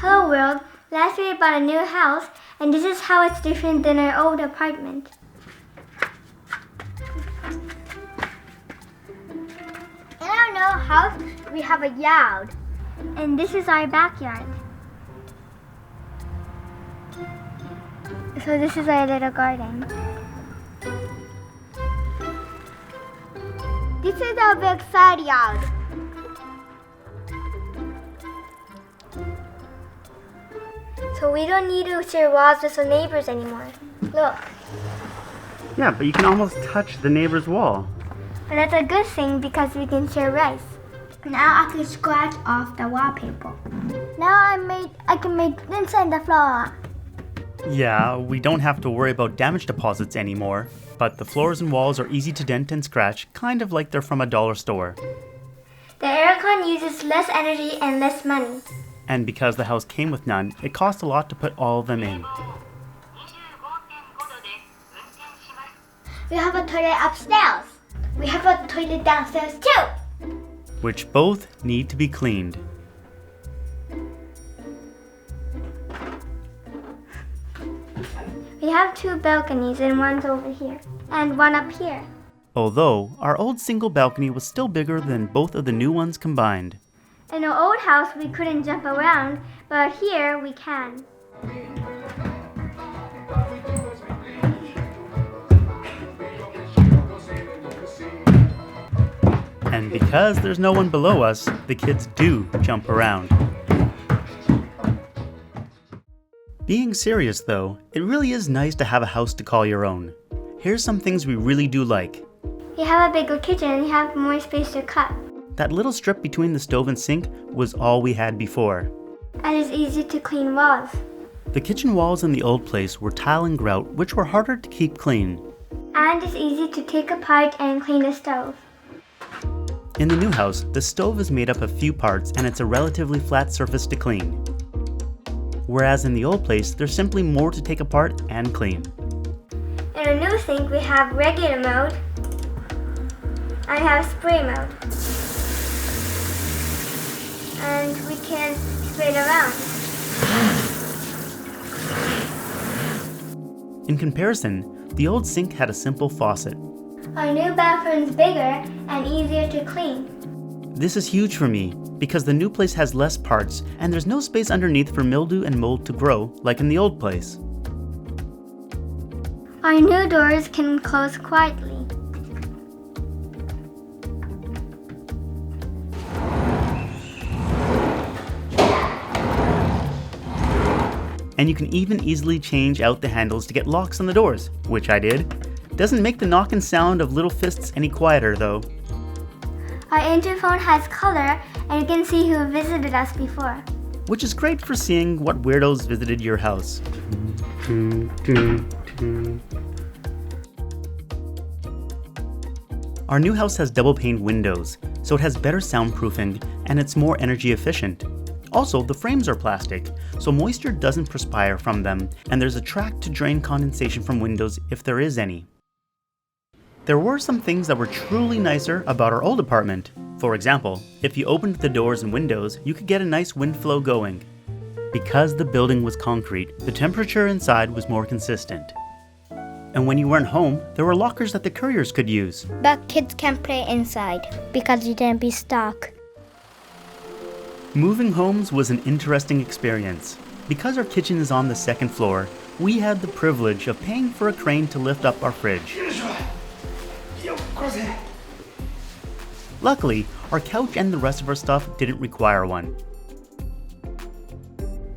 Hello world, last week we bought a new house and this is how it's different than our old apartment. In our new house, we have a yard. And this is our backyard. So this is our little garden. This is our big side yard. So we don't need to share walls with the neighbors anymore. Look. Yeah, but you can almost touch the neighbor's wall. And that's a good thing because we can share rice. Now I can scratch off the wallpaper. Now I can make inside the floor. Yeah, we don't have to worry about damage deposits anymore, but the floors and walls are easy to dent and scratch, kind of like they're from a dollar store. The aircon uses less energy and less money. And because the house came with none, it cost a lot to put all of them in. We have a toilet upstairs. We have a toilet downstairs too. Which both need to be cleaned. We have 2 balconies and one's over here. And one up here. Although, our old single balcony was still bigger than both of the new ones combined. In our old house, we couldn't jump around, but here we can. And because there's no one below us, the kids do jump around. Being serious though, it really is nice to have a house to call your own. Here's some things we really do like. You have a bigger kitchen and you have more space to cut. That little strip between the stove and sink was all we had before. And it's easy to clean walls. The kitchen walls in the old place were tile and grout, which were harder to keep clean. And it's easy to take apart and clean the stove. In the new house, the stove is made up of few parts and it's a relatively flat surface to clean. Whereas in the old place, there's simply more to take apart and clean. In our new sink, we have regular mode and have spray mode. And we can spray it around. In comparison, the old sink had a simple faucet. Our new bathroom is bigger and easier to clean. This is huge for me because the new place has less parts and there's no space underneath for mildew and mold to grow like in the old place. Our new doors can close quietly. And you can even easily change out the handles to get locks on the doors, which I did. Doesn't make the knocking sound of little fists any quieter though. Our interphone has color and you can see who visited us before. Which is great for seeing what weirdos visited your house. Our new house has double pane windows, so it has better soundproofing and it's more energy efficient. Also, the frames are plastic, so moisture doesn't perspire from them, and there's a track to drain condensation from windows if there is any. There were some things that were truly nicer about our old apartment. For example, if you opened the doors and windows, you could get a nice wind flow going. Because the building was concrete, the temperature inside was more consistent. And when you weren't home, there were lockers that the couriers could use. But kids can't play inside because you didn't be stuck. Moving homes was an interesting experience. Because our kitchen is on the second floor, we had the privilege of paying for a crane to lift up our fridge. Luckily, our couch and the rest of our stuff didn't require one.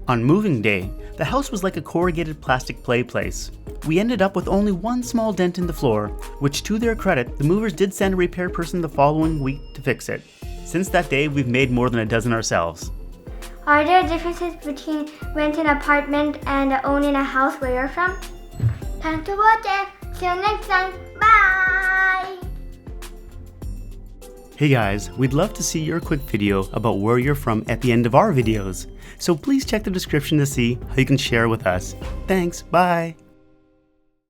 On moving day, the house was like a corrugated plastic play place. We ended up with only one small dent in the floor, which to their credit, the movers did send a repair person the following week to fix it. Since that day, we've made more than a dozen ourselves. Are there differences between renting an apartment and owning a house where you're from? Thanks for watching. See you next time. Bye! Hey guys, we'd love to see your quick video about where you're from at the end of our videos. So please check the description to see how you can share with us. Thanks, bye!